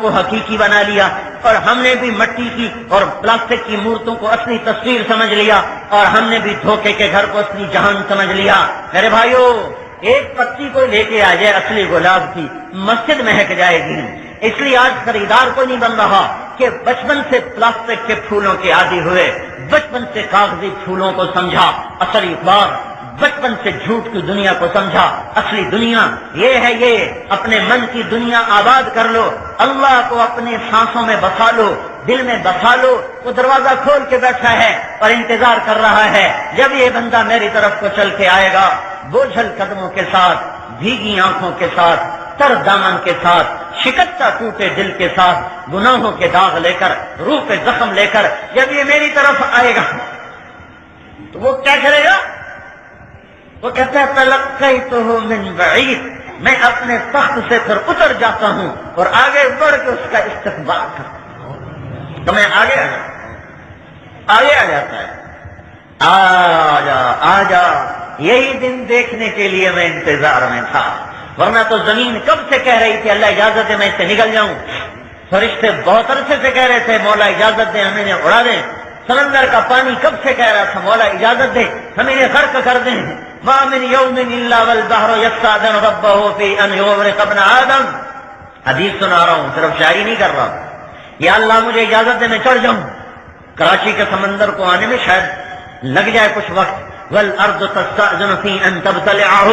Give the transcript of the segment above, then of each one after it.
کو حقیقی بنا لیا، اور ہم نے بھی مٹی کی اور پلاسٹک کی مورتوں کو اصلی تصویر سمجھ لیا، اور ہم نے بھی دھوکے کے گھر کو اصلی جہان سمجھ لیا۔ میرے بھائیو، ایک پتی کو لے کے آ جائے اصلی گلاب کی، مسجد مہک جائے گی۔ اس لیے آج خریدار کو نہیں بن رہا کہ بچپن سے پلاسٹک کے پھولوں کے عادی ہوئے، بچپن سے کاغذی پھولوں کو سمجھا اصلی اخبار، بچپن سے جھوٹ کی دنیا کو سمجھا اصلی دنیا یہ ہے۔ یہ اپنے من کی دنیا آباد کر لو، اللہ کو اپنے سانسوں میں بسا لو، دل میں بسا لو۔ وہ دروازہ کھول کے بیٹھا ہے اور انتظار کر رہا ہے جب یہ بندہ میری طرف کو چل کے آئے گا، بوجھل قدموں کے ساتھ، بھیگی آنکھوں کے ساتھ، تر دامن کے ساتھ، شکستہ ٹوٹے دل کے ساتھ، گناہوں کے داغ لے کر، روح پہ زخم لے کر جب یہ میری طرف آئے گا تو وہ کیا کرے گا؟ وہ کہتا ہے تلقیتہ من بعید، میں اپنے تخت سے پھر اتر جاتا ہوں اور آگے بڑھ کے اس کا استقبال کرتا ہوں۔ تو میں آگے آ جاتا ہے، آ جا۔ یہی دن دیکھنے کے لیے میں انتظار میں تھا، ورنہ تو زمین کب سے کہہ رہی تھی اللہ اجازت دے میں اس سے نکل جاؤں، فرشتے بہت عرصے سے کہہ رہے تھے مولا اجازت دے ہمیں اڑا دیں، سمندر کا پانی کب سے کہہ رہا تھا مولا اجازت دے ہمیں غرق کر دیں۔ ما من یوم الا والبحر یستأذن ربہ فی ان یغرق ابن آدم۔ حدیث سنا رہا ہوں، صرف شاعری نہیں کر رہا۔ یا اللہ مجھے اجازت دے میں چڑھ جاؤں، کراچی کے سمندر کو آنے میں شاید لگ جائے کچھ وقت۔ والارض تستأذن فی ان تبتلعہ،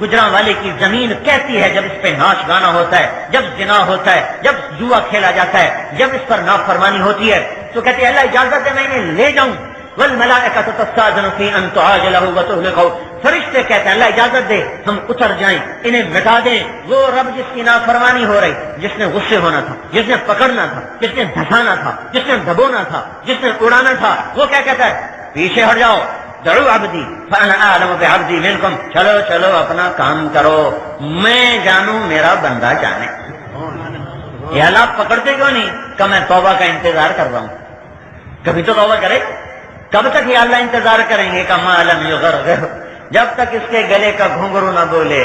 گجراں والے کی زمین کہتی ہے جب اس پہ ناچ گانا ہوتا ہے، جب زنا ہوتا ہے، جب جوا کھیلا جاتا ہے، جب اس پر نافرمانی ہوتی ہے تو کہتی ہے اللہ اجازت دے میں انہیں لے جاؤں۔ والملائکۃ تستأذن فی ان تعاجلہ وتہلکہ، فرشتے کہتے ہیں اللہ اجازت دے ہم اتر جائیں انہیں مٹا دیں۔ وہ رب جس کی نافرمانی ہو رہی، جس نے غصے ہونا تھا، جس نے پکڑنا تھا، جس نے دھسانا تھا، جس نے دبونا تھا، جس نے اڑانا تھا، وہ کیا کہتا ہے پیچھے ہٹ جاؤ، دعو عبدی فانا اعلم بعبدی منکم، چلو چلو اپنا کام کرو، میں جانوں میرا بندہ جانے۔ یہ اللہ پکڑتے کیوں نہیں کہ میں توبہ کا انتظار کر رہا ہوں، کبھی تو توبہ کرے۔ کب تک یہ اللہ انتظار کریں گے کہ ما لم یغرغر، جب تک اس کے گلے کا گھنگرو نہ بولے،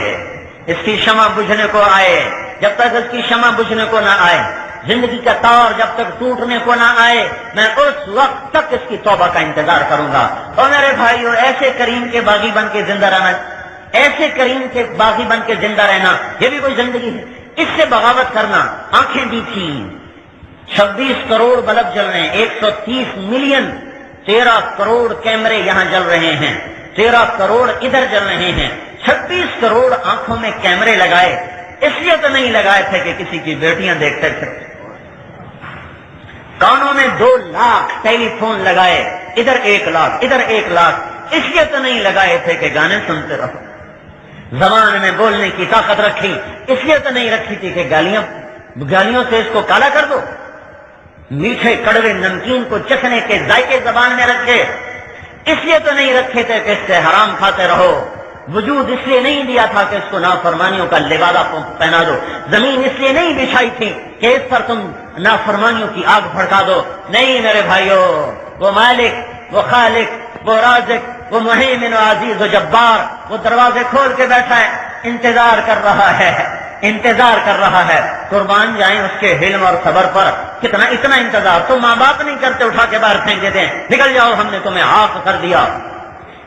اس کی شمع بجھنے کو آئے، جب تک اس کی شمع بجھنے کو نہ آئے، زندگی کا تار جب تک ٹوٹنے کو نہ آئے، میں اس وقت تک اس کی توبہ کا انتظار کروں گا۔ اور میرے بھائیو، ایسے کریم کے باغی بن کے زندہ رہنا، ایسے کریم کے باغی بن کے زندہ رہنا، یہ بھی کوئی زندگی ہے؟ اس سے بغاوت کرنا، آنکھیں دی تھیں، 26 کروڑ بلب جل رہے ہیں، 130 ملین، 13 کروڑ کیمرے یہاں جل رہے ہیں، 13 کروڑ ادھر جل رہے ہیں، 26 کروڑ آنکھوں میں کیمرے لگائے، اس لیے تو نہیں لگائے تھے کہ کسی کی بیٹیاں دیکھتے تھے۔ کانوں میں 2 لاکھ ٹیلی فون لگائے، ادھر 1 لاکھ ادھر 1 لاکھ، اس لیے تو نہیں لگائے تھے کہ گانے سنتے رہو۔ زبان میں بولنے کی طاقت رکھی، اس لیے تو نہیں رکھی تھی کہ گالیوں سے اس کو کالا کر دو، میٹھے کڑوے نمکین کو چکھنے کے ذائقے زبان میں رکھے، اس لیے تو نہیں رکھے تھے کہ اس سے حرام کھاتے رہو۔ وجود اس لیے نہیں دیا تھا کہ اس کو نافرمانیوں کا لبادہ پہنا دو، زمین اس لیے نہیں بچھائی تھی کہ اس پر تم نافرمانیوں کی آگ بھڑکا دو۔ نہیں میرے بھائیو، وہ مالک، وہ خالق، وہ رازق، وہ مہیمن و عزیز و جبار، وہ دروازے کھول کے بیٹھا ہے، انتظار کر رہا ہے، انتظار کر رہا ہے۔ قربان جائیں اس کے حلم اور صبر پر، اتنا انتظار تو ماں باپ نہیں کرتے، اٹھا کے باہر پھینک دیتے ہیں، نکل جاؤ ہم نے تمہیں عاق کر دیا۔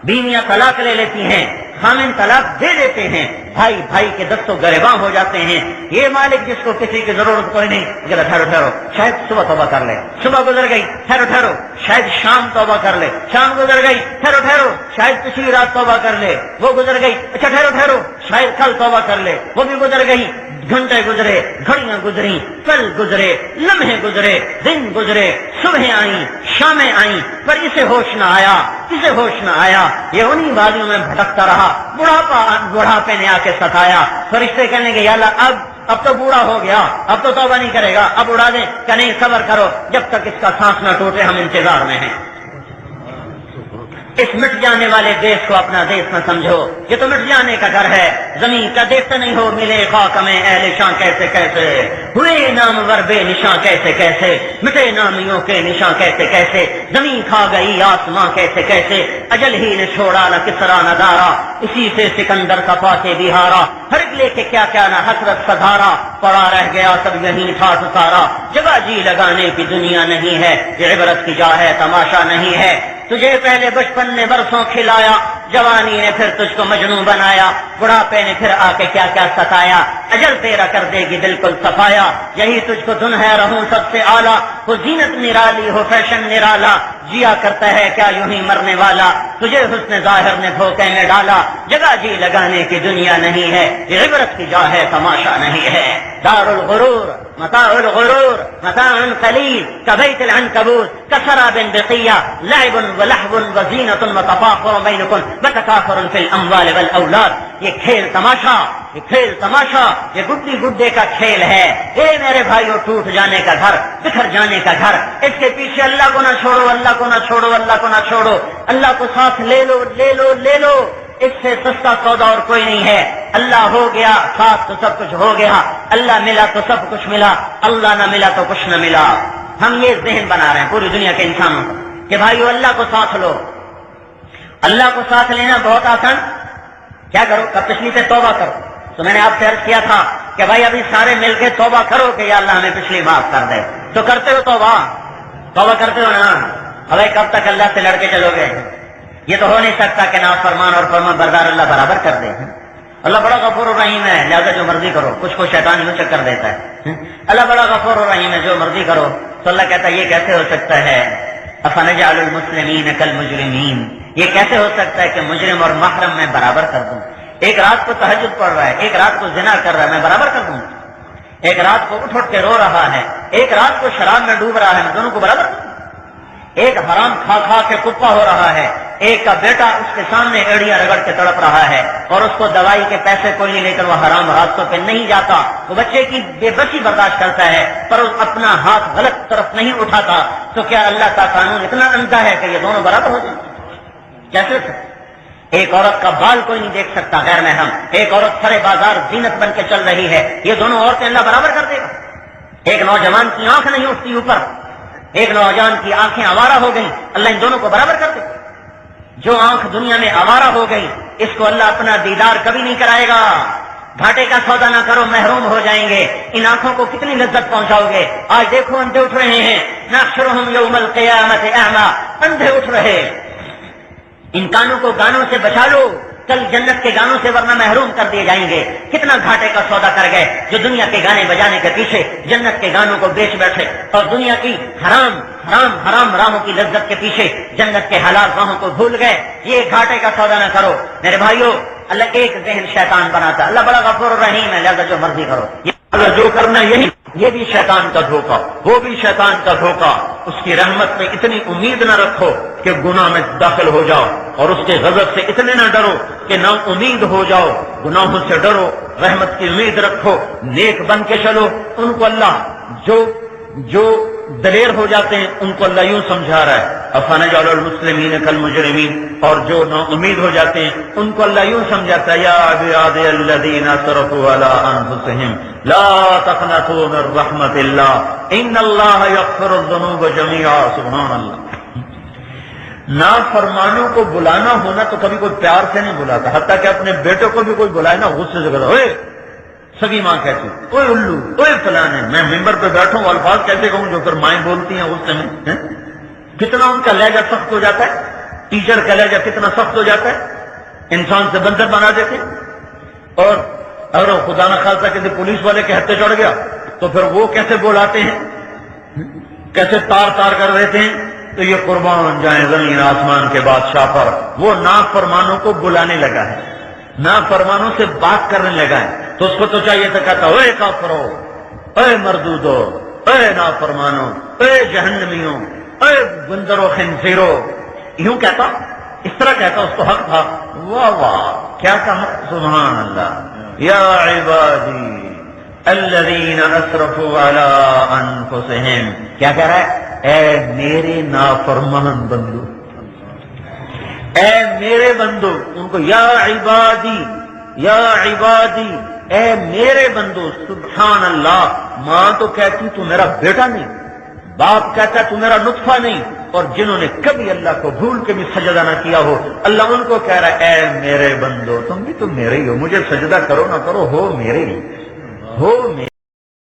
بیویاں طلاق لے لیتی ہیں، خامن طلاق دے دیتے ہیں، بھائی بھائی کے دستوں گریباں ہو جاتے ہیں۔ یہ مالک جس کو کسی کی ضرورت کوئی نہیں، ذرا ٹھہرو، شاید صبح توبہ کر لے، صبح گزر گئی، ٹھہرو، شاید شام توبہ کر لے، شام گزر گئی، ٹھہرو، شاید پچھلی رات توبہ کر لے، وہ گزر گئی، اچھا ٹھہرو، شاید کل توبہ کر لے، وہ بھی گزر گئی۔ گھنٹے گزرے، گھڑیاں گزری، پل گزرے، لمحے گزرے، دن گزرے، صبح آئیں، شامیں آئیں، پر اسے ہوش نہ آیا، یہ انہی وادیوں میں بھٹکتا رہا۔ بڑھاپے نے آ کے ستایا، فرشتے کہنے کے یا اللہ اب تو بوڑھا ہو گیا، اب تو توبہ نہیں کرے گا، اب اڑا دیں، کہ نہیں صبر کرو، جب تک اس کا سانس نہ ٹوٹے ہم انتظار میں ہیں۔ اس مٹ جانے والے دیش کو اپنا دیش نہ سمجھو، یہ تو مٹ جانے کا گھر ہے، زمین کا دیکھتے نہیں ہو، ملے خاک میں اہل شاں کیسے کیسے، ہوئے نامور بے نشاں کیسے کیسے، مٹے نامیوں کے نشاں کیسے کیسے، زمین کھا گئی آسماں کیسے کیسے، اجل ہی نے چھوڑا نہ کسرا نہ دارا، اسی سے سکندر کا پاتے بہارا، ہر لے کے کیا کیا نہ حسرت سدھارا، پڑا رہ گیا سب یہی ٹھاٹ سارا، جگہ جی لگانے کی دنیا نہیں ہے، یہ عبرت کی جا ہے تماشا نہیں ہے، تجھے پہلے بچپن نے برسوں کھلایا، جوانی نے پھر تجھ کو مجنوں بنایا، بڑھاپے نے پھر آ کے کیا کیا ستایا، اجل تیرا کر دے گی بالکل صفایا، یہی تجھ کو دن ہے رہوں سب سے اعلیٰ، ہو زینت نرالی ہو فیشن نرالا، جیا کرتا ہے کیا یوں ہی مرنے والا، تجھے حسن ظاہر نے دھوکے میں ڈالا، جگہ جی لگانے کی دنیا نہیں ہے، یہ عبرت کی جا ہے تماشا نہیں ہے، دار الغرور متاع الغرور متاع قلیل کبیت العنکبوت کسراب بقیہ لعب ولہو وزینۃ وتفاخر بینکم وتکاثر فی الاموال والاولاد، یہ کھیل تماشا، یہ کھیل تماشا، یہ گڈی گڈے کا کھیل ہے، اے میرے بھائیو ٹوٹ جانے کا گھر، بکھر جانے کا گھر، اس کے پیچھے اللہ کو نہ چھوڑو، اللہ کو نہ چھوڑو، اللہ کو نہ چھوڑو، اللہ کو ساتھ لے لو لے لو لے لو، اس سے سستا سودا اور کوئی نہیں ہے، اللہ ہو گیا ساتھ تو سب کچھ ہو گیا، اللہ ملا تو سب کچھ ملا، اللہ نہ ملا تو کچھ نہ ملا۔ ہم یہ ذہن بنا رہے ہیں پوری دنیا کے انسانوں کو کہ بھائیو اللہ کو ساتھ لو، اللہ کو ساتھ لینا بہت آسان، کیا کرو؟ کب پچھلی سے توبہ کرو، تو میں نے آپ سے عرض کیا تھا کہ بھائی ابھی سارے مل کے توبہ کرو کہ یا اللہ ہمیں پچھلی معاف کر دے، تو کرتے ہو توبہ؟ توبہ کرتے ہو نا؟ بھائی کب تک اللہ سے لڑ کے چلو گے؟ یہ تو ہو نہیں سکتا کہ نافرمان اور فرمان بردار اللہ برابر کر دے، اللہ بڑا غفور الرحیم ہے، لہذا جو مرضی کرو، کچھ کو شیطان یوں چکر دیتا ہے، اللہ بڑا غفور الرحیم ہے، جو مرضی کرو، تو اللہ کہتا ہے یہ کیسے ہو سکتا ہے، افنجعل المسلمین کالمجرمین، یہ کیسے ہو سکتا ہے کہ مجرم اور محرم میں برابر کر دوں، ایک رات کو تہجد پڑھ رہا ہے، ایک رات کو زنا کر رہا ہے، میں برابر کر دوں، ایک رات کو اٹھ اٹھ کے رو رہا ہے، ایک رات کو شراب میں ڈوب رہا ہے، میں دونوں کو برابر کر دوں، ایک حرام کھا کھا کے کپا ہو رہا ہے، ایک کا بیٹا اس کے سامنے ایڑیاں رگڑ کے تڑپ رہا ہے اور اس کو دوائی کے پیسے کوئی نہیں لے کر وہ حرام راستوں پہ نہیں جاتا، وہ بچے کی بے بسی برداشت کرتا ہے پر اپنا ہاتھ غلط طرف نہیں اٹھاتا، تو کیا اللہ کا قانون اتنا اندھا ہے کہ یہ دونوں برابر ہو جائیں؟ کیسے؟ ایک عورت کا بال کوئی نہیں دیکھ سکتا غیر محرم، ایک عورت سرے بازار زینت بن کے چل رہی ہے، یہ دونوں عورتیں اللہ برابر کر دے گا؟ ایک نوجوان کی آنکھ نہیں اٹھتی اوپر، ایک نوجوان کی آنکھیں آوارہ ہو گئی، اللہ ان دونوں کو برابر کر دے گا؟ جو آنکھ دنیا میں آوارہ ہو گئی اس کو اللہ اپنا دیدار کبھی نہیں کرائے گا، گھاٹے کا سودا نہ کرو محروم ہو جائیں گے، ان آنکھوں کو کتنی لذت پہنچاؤ گے؟ آج دیکھو اندھے اٹھ رہے ہیں، نحشرہم یوم القیامت اعمیٰ، اندھے اٹھ رہے، ان کانوں کو گانوں سے بچا لو، کل جنت کے گانوں سے ورنہ محروم کر دیے جائیں گے، کتنا گھاٹے کا سودا کر گئے جو دنیا کے گانے بجانے کے پیچھے جنت کے گانوں کو بیچ بیٹھے اور دنیا کی حرام حرام حرام راہوں کی لذت کے پیچھے جنت کے حلال راہوں کو بھول گئے، یہ گھاٹے کا سودا نہ کرو میرے بھائیو، اللہ ایک ذہن شیطان بناتا، اللہ بڑا غفور الرحیم ہے، لہذا جو مرضی کرو، اللہ جو کرنا یہی، یہ بھی شیطان کا دھوکہ، وہ بھی شیطان کا دھوکہ، اس کی رحمت میں اتنی امید نہ رکھو کہ گناہ میں داخل ہو جاؤ، اور اس کے غضب سے اتنے نہ ڈرو کہ نا امید ہو جاؤ، گناہوں سے ڈرو، رحمت کی امید رکھو، نیک بن کے چلو، ان کو اللہ جو دلیر ہو جاتے ہیں ان کو اللہ یوں سمجھا رہا ہے افنجعل المسلمین کالمجرمین، اور جو نا امید ہو جاتے ہیں ان کو اللہ یوں سمجھاتا ہے یا عبادی الذین اسرفوا علی انفسہم لا تقنطوا من رحمت اللہ ان اللہ یغفر الذنوب جميعا، سبحان اللہ۔ نافرمانوں کو بلانا ہونا تو کبھی کوئی پیار سے نہیں بلاتا، حتیٰ کہ اپنے بیٹوں کو بھی کوئی بلائے نا غصے سے کہتا اوئے، سگی ماں کہتی اوئے الو اوئے فلانے، میں ممبر پہ بیٹھوں الفاظ کیسے کہوں جو پھر مائیں بولتی ہیں غصے میں، کتنا ان کا لہجہ سخت ہو جاتا ہے، ٹیچر کا لہجہ کتنا سخت ہو جاتا ہے، انسان سے بندر بنا دیتے ہیں، اور اگر خدا نہ خاصہ کسی پولیس والے کے ہتھے چڑھ گیا تو پھر وہ کیسے بولاتے ہیں، کیسے تار تار کر دیتے ہیں، تو یہ قربان جائیں زمین آسمان کے بادشاہ پر، وہ نافرمانوں کو بلانے لگا ہے، نافرمانوں سے بات کرنے لگا ہے، تو اس کو تو چاہیے تھا کہتا اے کافرو، اے مردودو، اے نافرمانو، اے جہنمیوں، اے بندرو خنزیرو، یوں کہتا، اس طرح کہتا، اس کو حق تھا، واہ واہ کیا کہا، سبحان اللہ، یا عبادی الذین اسرفوا علی انفسہم، کیا کہہ رہا ہے، اے میرے نافرمان بندو، اے میرے بندو، ان کو یا عبادی، اے میرے بندو۔ سبحان اللہ، ماں تو کہتی تو میرا بیٹا نہیں، باپ کہتا تو میرا نطفہ نہیں، اور جنہوں نے کبھی اللہ کو بھول کے بھی سجدہ نہ کیا ہو، اللہ ان کو کہہ رہا ہے اے میرے بندو، تم بھی تو میرے ہی ہو، مجھے سجدہ کرو نہ کرو، ہو میرے ہی، ہو میرے